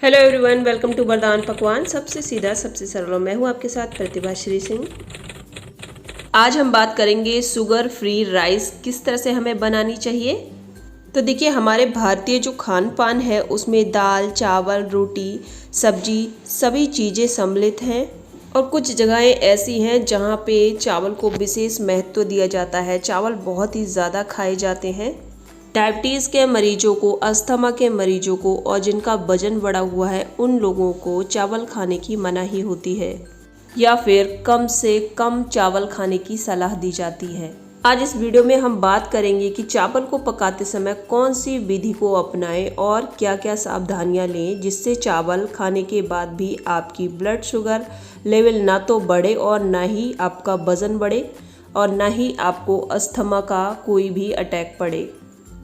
Hello everyone, welcome to वरदान पकवान। सबसे सीधा सबसे सरल। मैं हूँ आपके साथ प्रतिभा श्री सिंह। आज हम बात करेंगे शुगर फ्री राइस किस तरह से हमें बनानी चाहिए। तो देखिए, हमारे भारतीय जो खान पान है उसमें दाल, चावल, रोटी, सब्जी सभी चीज़ें सम्मिलित हैं और कुछ जगहें ऐसी हैं जहाँ पे चावल को विशेष महत्व दिया जाता है। चावल बहुत ही ज़्यादा खाए जाते हैं। डायबिटीज़ के मरीजों को, अस्थमा के मरीजों को और जिनका वजन बढ़ा हुआ है उन लोगों को चावल खाने की मनाही होती है या फिर कम से कम चावल खाने की सलाह दी जाती है। आज इस वीडियो में हम बात करेंगे कि चावल को पकाते समय कौन सी विधि को अपनाएं और क्या क्या सावधानियां लें जिससे चावल खाने के बाद भी आपकी ब्लड शुगर लेवल ना तो बढ़े और ना ही आपका वजन बढ़े और ना ही आपको अस्थमा का कोई भी अटैक पड़े।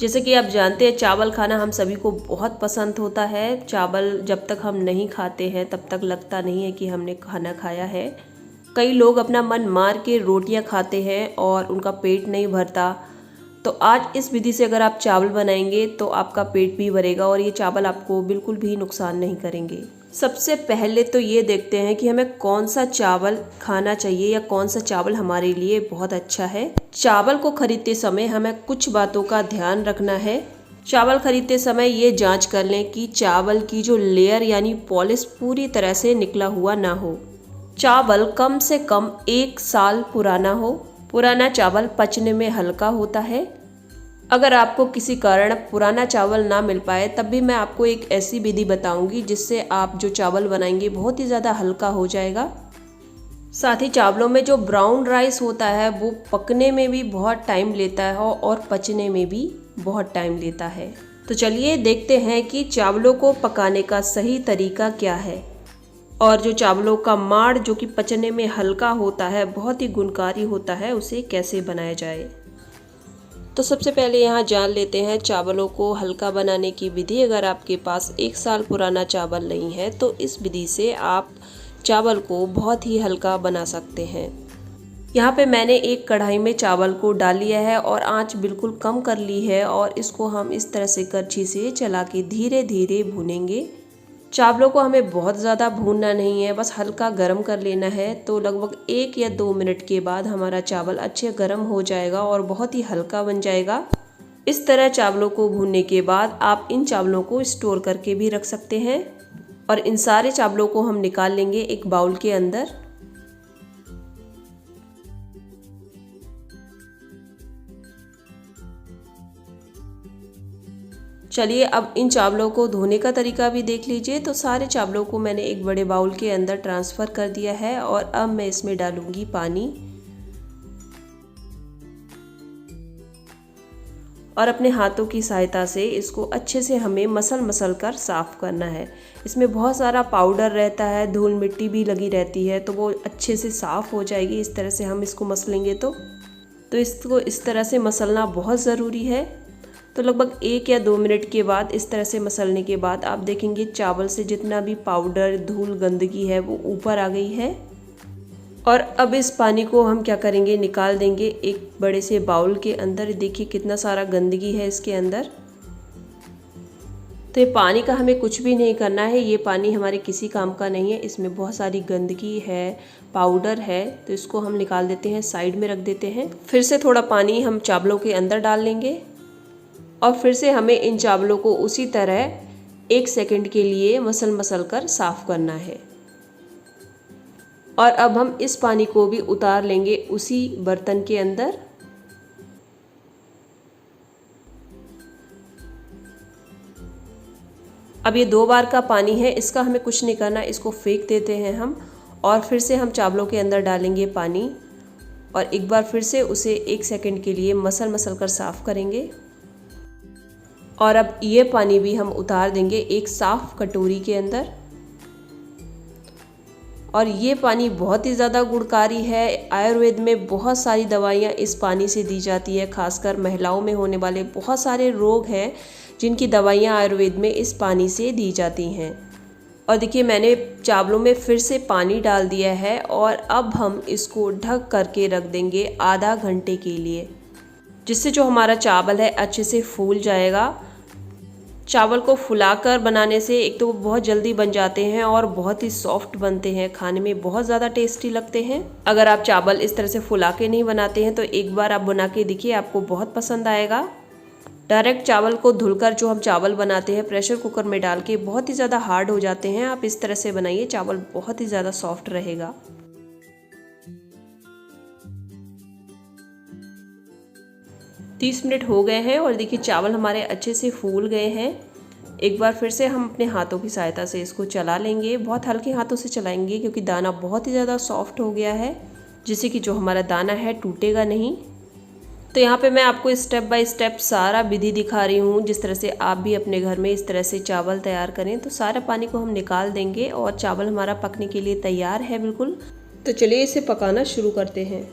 जैसे कि आप जानते हैं, चावल खाना हम सभी को बहुत पसंद होता है। चावल जब तक हम नहीं खाते हैं तब तक लगता नहीं है कि हमने खाना खाया है। कई लोग अपना मन मार के रोटियां खाते हैं और उनका पेट नहीं भरता। तो आज इस विधि से अगर आप चावल बनाएंगे तो आपका पेट भी भरेगा और ये चावल आपको बिल्कुल भी नुकसान नहीं करेंगे। सबसे पहले तो ये देखते हैं कि हमें कौन सा चावल खाना चाहिए या कौन सा चावल हमारे लिए बहुत अच्छा है। चावल को खरीदते समय हमें कुछ बातों का ध्यान रखना है। चावल खरीदते समय ये जांच कर लें कि चावल की जो लेयर यानी पॉलिश पूरी तरह से निकला हुआ ना हो। चावल कम से कम 1 साल पुराना हो। पुराना चावल पचने में हल्का होता है। अगर आपको किसी कारण पुराना चावल ना मिल पाए तब भी मैं आपको एक ऐसी विधि बताऊंगी जिससे आप जो चावल बनाएंगे बहुत ही ज़्यादा हल्का हो जाएगा। साथ ही चावलों में जो ब्राउन राइस होता है वो पकने में भी बहुत टाइम लेता है और पचने में भी बहुत टाइम लेता है। तो चलिए देखते हैं कि चावलों को पकाने का सही तरीका क्या है और जो चावलों का माड़ जो कि पचने में हल्का होता है, बहुत ही गुणकारी होता है, उसे कैसे बनाया जाए। तो सबसे पहले यहाँ जान लेते हैं चावलों को हल्का बनाने की विधि। अगर आपके पास 1 साल पुराना चावल नहीं है तो इस विधि से आप चावल को बहुत ही हल्का बना सकते हैं। यहाँ पे मैंने एक कढ़ाई में चावल को डाल लिया है और आंच बिल्कुल कम कर ली है और इसको हम इस तरह से करछी से चला के धीरे धीरे भूनेंगे। चावलों को हमें बहुत ज़्यादा भूनना नहीं है, बस हल्का गर्म कर लेना है। तो लगभग 1 या 2 मिनट के बाद हमारा चावल अच्छे गर्म हो जाएगा और बहुत ही हल्का बन जाएगा। इस तरह चावलों को भूनने के बाद आप इन चावलों को स्टोर करके भी रख सकते हैं और इन सारे चावलों को हम निकाल लेंगे एक बाउल के अंदर। चलिए अब इन चावलों को धोने का तरीका भी देख लीजिए। तो सारे चावलों को मैंने एक बड़े बाउल के अंदर ट्रांसफ़र कर दिया है और अब मैं इसमें डालूंगी पानी और अपने हाथों की सहायता से इसको अच्छे से हमें मसल कर साफ़ करना है। इसमें बहुत सारा पाउडर रहता है, धूल मिट्टी भी लगी रहती है, तो वो अच्छे से साफ़ हो जाएगी इस तरह से हम इसको मसलेंगे तो इसको इस तरह से मसलना बहुत ज़रूरी है। तो लगभग 1 या 2 मिनट के बाद इस तरह से मसलने के बाद आप देखेंगे चावल से जितना भी पाउडर, धूल, गंदगी है वो ऊपर आ गई है। और अब इस पानी को हम क्या करेंगे, निकाल देंगे एक बड़े से बाउल के अंदर। देखिए कितना सारा गंदगी है इसके अंदर। तो ये पानी का हमें कुछ भी नहीं करना है, ये पानी हमारे किसी काम का नहीं है। इसमें बहुत सारी गंदगी है, पाउडर है, तो इसको हम निकाल देते हैं, साइड में रख देते हैं। फिर से थोड़ा पानी हम चावलों के अंदर डाल लेंगे और फिर से हमें इन चावलों को उसी तरह 1 सेकंड के लिए मसल कर साफ़ करना है। और अब हम इस पानी को भी उतार लेंगे उसी बर्तन के अंदर। अब ये 2 बार का पानी है, इसका हमें कुछ नहीं करना, इसको फेंक देते हैं हम और फिर से हम चावलों के अंदर डालेंगे पानी और एक बार फिर से उसे 1 सेकंड के लिए मसल कर साफ़ करेंगे। और अब ये पानी भी हम उतार देंगे एक साफ़ कटोरी के अंदर। और ये पानी बहुत ही ज़्यादा गुणकारी है। आयुर्वेद में बहुत सारी दवाइयाँ इस पानी से दी जाती है, खासकर महिलाओं में होने वाले बहुत सारे रोग हैं जिनकी दवाइयाँ आयुर्वेद में इस पानी से दी जाती हैं। और देखिए मैंने चावलों में फिर से पानी डाल दिया है और अब हम इसको ढक करके रख देंगे आधा घंटे के लिए, जिससे जो हमारा चावल है अच्छे से फूल जाएगा। चावल को फुलाकर बनाने से एक तो वो बहुत जल्दी बन जाते हैं और बहुत ही सॉफ्ट बनते हैं, खाने में बहुत ज़्यादा टेस्टी लगते हैं। अगर आप चावल इस तरह से फुला के नहीं बनाते हैं तो एक बार आप बना के देखिए, आपको बहुत पसंद आएगा। डायरेक्ट चावल को धुलकर जो हम चावल बनाते हैं प्रेशर कुकर में डाल के, बहुत ही ज़्यादा हार्ड हो जाते हैं। आप इस तरह से बनाइए, चावल बहुत ही ज़्यादा सॉफ्ट रहेगा। तीस मिनट हो गए हैं और देखिए चावल हमारे अच्छे से फूल गए हैं। एक बार फिर से हम अपने हाथों की सहायता से इसको चला लेंगे, बहुत हल्के हाथों से चलाएंगे क्योंकि दाना बहुत ही ज़्यादा सॉफ्ट हो गया है, जिससे कि जो हमारा दाना है टूटेगा नहीं। तो यहाँ पे मैं आपको स्टेप बाय स्टेप सारा विधि दिखा रही हूँ, जिस तरह से आप भी अपने घर में इस तरह से चावल तैयार करें। तो सारे पानी को हम निकाल देंगे और चावल हमारा पकने के लिए तैयार है बिल्कुल। तो चलिए इसे पकाना शुरू करते हैं।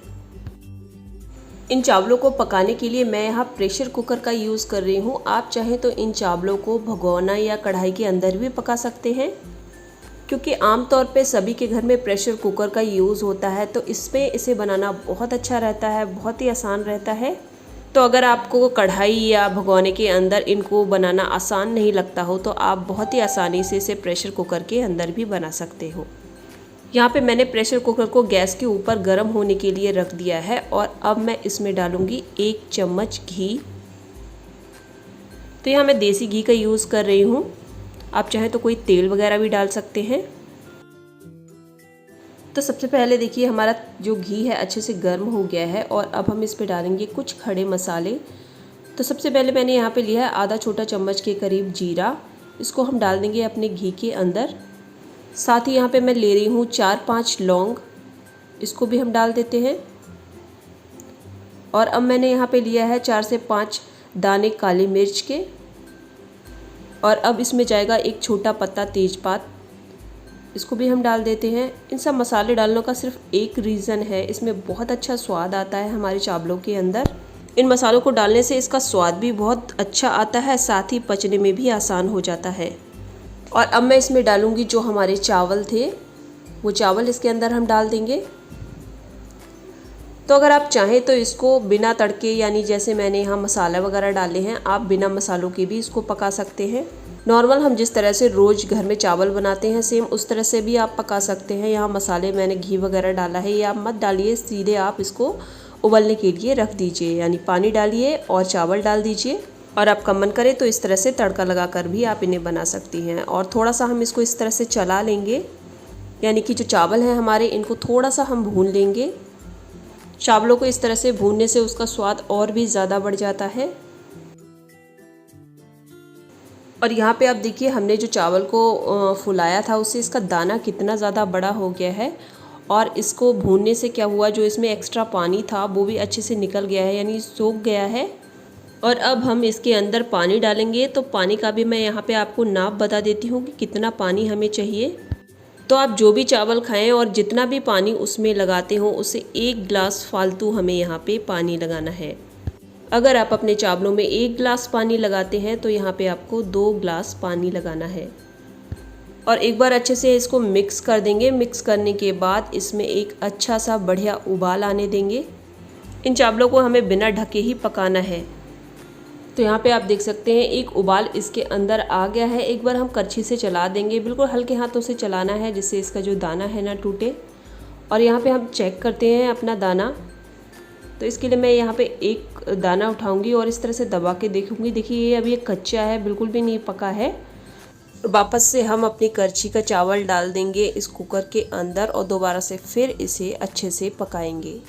इन चावलों को पकाने के लिए मैं यहाँ प्रेशर कुकर का यूज़ कर रही हूँ। आप चाहें तो इन चावलों को भगोना या कढ़ाई के अंदर भी पका सकते हैं, क्योंकि आमतौर पे सभी के घर में प्रेशर कुकर का यूज़ होता है, तो इसमें इसे बनाना बहुत अच्छा रहता है, बहुत ही आसान रहता है। तो अगर आपको कढ़ाई या भगोने के अंदर इनको बनाना आसान नहीं लगता हो तो आप बहुत ही आसानी से इसे प्रेशर कुकर के अंदर भी बना सकते हो। यहाँ पे मैंने प्रेशर कुकर को गैस के ऊपर गर्म होने के लिए रख दिया है और अब मैं इसमें डालूँगी 1 चम्मच घी। तो यहाँ मैं देसी घी का यूज़ कर रही हूँ, आप चाहें तो कोई तेल वगैरह भी डाल सकते हैं। तो सबसे पहले देखिए हमारा जो घी है अच्छे से गर्म हो गया है और अब हम इस पे डालेंगे कुछ खड़े मसाले। तो सबसे पहले मैंने यहाँ पे लिया है आधा छोटा चम्मच के करीब जीरा, इसको हम डाल देंगे अपने घी के अंदर। साथ ही यहाँ पे मैं ले रही हूँ 4-5 लौंग, इसको भी हम डाल देते हैं। और अब मैंने यहाँ पे लिया है 4 से 5 दाने काली मिर्च के, और अब इसमें जाएगा एक छोटा पत्ता तेजपात, इसको भी हम डाल देते हैं। इन सब मसाले डालने का सिर्फ एक रीज़न है, इसमें बहुत अच्छा स्वाद आता है हमारे चावलों के अंदर। इन मसालों को डालने से इसका स्वाद भी बहुत अच्छा आता है, साथ ही पचने में भी आसान हो जाता है। और अब मैं इसमें डालूंगी जो हमारे चावल थे, वो चावल इसके अंदर हम डाल देंगे। तो अगर आप चाहें तो इसको बिना तड़के, यानी जैसे मैंने यहाँ मसाला वगैरह डाले हैं, आप बिना मसालों के भी इसको पका सकते हैं। नॉर्मल हम जिस तरह से रोज़ घर में चावल बनाते हैं सेम उस तरह से भी आप पका सकते हैं। यहाँ मसाले मैंने घी वगैरह डाला है, ये आप मत डालिए, सीधे आप इसको उबलने के लिए रख दीजिए, यानी पानी डालिए और चावल डाल दीजिए। और आपका मन करे तो इस तरह से तड़का लगाकर भी आप इन्हें बना सकती हैं। और थोड़ा सा हम इसको इस तरह से चला लेंगे, यानी कि जो चावल हैं हमारे, इनको थोड़ा सा हम भून लेंगे। चावलों को इस तरह से भूनने से उसका स्वाद और भी ज़्यादा बढ़ जाता है। और यहाँ पे आप देखिए हमने जो चावल को फुलाया था उससे इसका दाना कितना ज़्यादा बड़ा हो गया है, और इसको भूनने से क्या हुआ, जो इसमें एक्स्ट्रा पानी था वो भी अच्छे से निकल गया है, यानी सूख गया है। और अब हम इसके अंदर पानी डालेंगे। तो पानी का भी मैं यहाँ पे आपको नाप बता देती हूँ कि कितना पानी हमें चाहिए। तो आप जो भी चावल खाएं और जितना भी पानी उसमें लगाते हो, उससे 1 गिलास फालतू हमें यहाँ पे पानी लगाना है। अगर आप अपने चावलों में 1 गिलास पानी लगाते हैं तो यहाँ पे आपको 2 गिलास पानी लगाना है। और एक बार अच्छे से इसको मिक्स कर देंगे। मिक्स करने के बाद इसमें एक अच्छा सा बढ़िया उबाल आने देंगे। इन चावलों को हमें बिना ढके ही पकाना है। तो यहाँ पे आप देख सकते हैं एक उबाल इसके अंदर आ गया है। एक बार हम करछी से चला देंगे, बिल्कुल हल्के हाथों से चलाना है जिससे इसका जो दाना है ना टूटे। और यहाँ पे हम चेक करते हैं अपना दाना। तो इसके लिए मैं यहाँ पे एक दाना उठाऊंगी और इस तरह से दबा के देखूंगी। देखिए ये अभी कच्चा है, बिल्कुल भी नहीं पका है। वापस से हम अपनी करछी का चावल डाल देंगे इस कुकर के अंदर और दोबारा से फिर इसे अच्छे से पकाएंगे।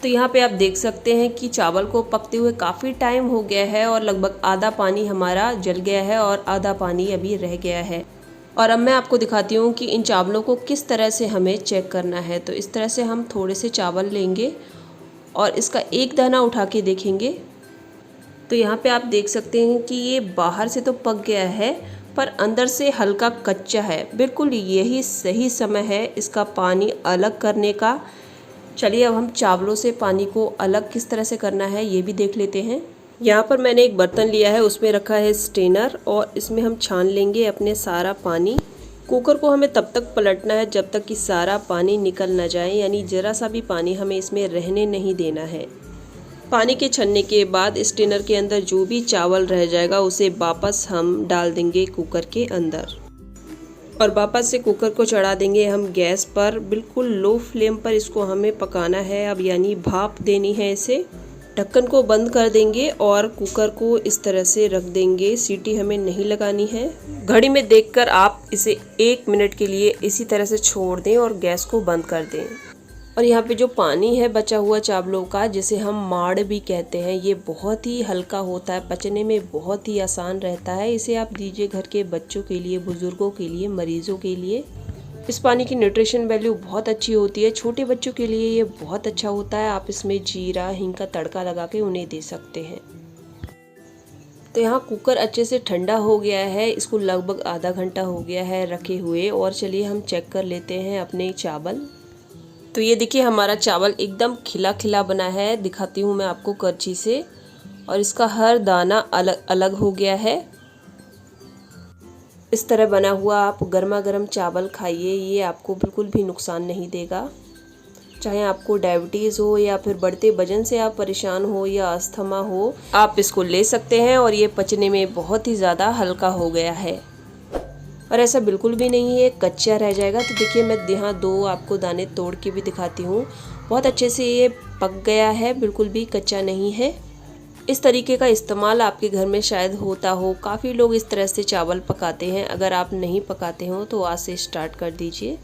तो यहाँ पे आप देख सकते हैं कि चावल को पकते हुए काफ़ी टाइम हो गया है और लगभग आधा पानी हमारा जल गया है और आधा पानी अभी रह गया है। और अब मैं आपको दिखाती हूँ कि इन चावलों को किस तरह से हमें चेक करना है। तो इस तरह से हम थोड़े से चावल लेंगे और इसका एक दाना उठा के देखेंगे। तो यहाँ पे आप देख सकते हैं कि ये बाहर से तो पक गया है पर अंदर से हल्का कच्चा है। बिल्कुल यही सही समय है इसका पानी अलग करने का। चलिए अब हम चावलों से पानी को अलग किस तरह से करना है ये भी देख लेते हैं। यहाँ पर मैंने एक बर्तन लिया है, उसमें रखा है स्ट्रेनर और इसमें हम छान लेंगे अपने सारा पानी। कुकर को हमें तब तक पलटना है जब तक कि सारा पानी निकल ना जाए, यानी ज़रा सा भी पानी हमें इसमें रहने नहीं देना है। पानी के छनने के बाद स्टेनर के अंदर जो भी चावल रह जाएगा उसे वापस हम डाल देंगे कुकर के अंदर और वापस से कुकर को चढ़ा देंगे हम गैस पर। बिल्कुल लो फ्लेम पर इसको हमें पकाना है अब, यानी भाप देनी है इसे। ढक्कन को बंद कर देंगे और कुकर को इस तरह से रख देंगे, सीटी हमें नहीं लगानी है। घड़ी में देखकर आप इसे 1 मिनट के लिए इसी तरह से छोड़ दें और गैस को बंद कर दें। और यहाँ पे जो पानी है बचा हुआ चावलों का, जिसे हम माड़ भी कहते हैं, ये बहुत ही हल्का होता है, पचने में बहुत ही आसान रहता है। इसे आप दीजिए घर के बच्चों के लिए, बुजुर्गों के लिए, मरीजों के लिए। इस पानी की न्यूट्रिशन वैल्यू बहुत अच्छी होती है, छोटे बच्चों के लिए ये बहुत अच्छा होता है। आप इसमें जीरा हींग का तड़का लगा के उन्हें दे सकते हैं। तो यहाँ कुकर अच्छे से ठंडा हो गया है, इसको लगभग आधा घंटा हो गया है रखे हुए। और चलिए हम चेक कर लेते हैं अपने चावल। तो ये देखिए हमारा चावल एकदम खिला खिला बना है, दिखाती हूँ मैं आपको करछी से। और इसका हर दाना अलग अलग हो गया है। इस तरह बना हुआ आप गर्मा गर्म चावल खाइए, ये आपको बिल्कुल भी नुकसान नहीं देगा। चाहे आपको डायबिटीज़ हो या फिर बढ़ते वजन से आप परेशान हो या अस्थमा हो, आप इसको ले सकते हैं। और ये पचने में बहुत ही ज़्यादा हल्का हो गया है और ऐसा बिल्कुल भी नहीं है कच्चा रह जाएगा। तो देखिए मैं यहाँ 2 आपको दाने तोड़ के भी दिखाती हूँ, बहुत अच्छे से ये पक गया है, बिल्कुल भी कच्चा नहीं है। इस तरीके का इस्तेमाल आपके घर में शायद होता हो, काफ़ी लोग इस तरह से चावल पकाते हैं। अगर आप नहीं पकाते हो तो आज से स्टार्ट कर दीजिए।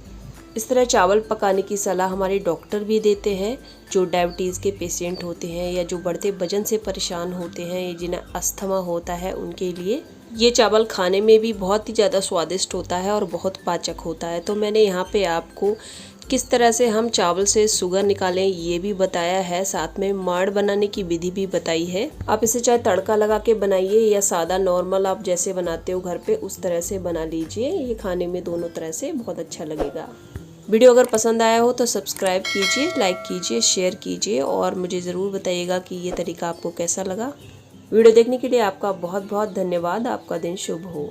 इस तरह चावल पकाने की सलाह हमारे डॉक्टर भी देते हैं, जो डायबिटीज़ के पेशेंट होते हैं या जो बढ़ते वजन से परेशान होते हैं, जिन्हें अस्थमा होता है, उनके लिए ये चावल खाने में भी बहुत ही ज़्यादा स्वादिष्ट होता है और बहुत पाचक होता है। तो मैंने यहाँ पे आपको किस तरह से हम चावल से शुगर निकालें ये भी बताया है, साथ में माड़ बनाने की विधि भी बताई है। आप इसे चाहे तड़का लगा के बनाइए या सादा नॉर्मल आप जैसे बनाते हो घर पे उस तरह से बना लीजिए, ये खाने में दोनों तरह से बहुत अच्छा लगेगा। वीडियो अगर पसंद आया हो तो सब्सक्राइब कीजिए, लाइक कीजिए, शेयर कीजिए और मुझे ज़रूर बताइएगा कि ये तरीका आपको कैसा लगा। वीडियो देखने के लिए आपका बहुत बहुत धन्यवाद। आपका दिन शुभ हो।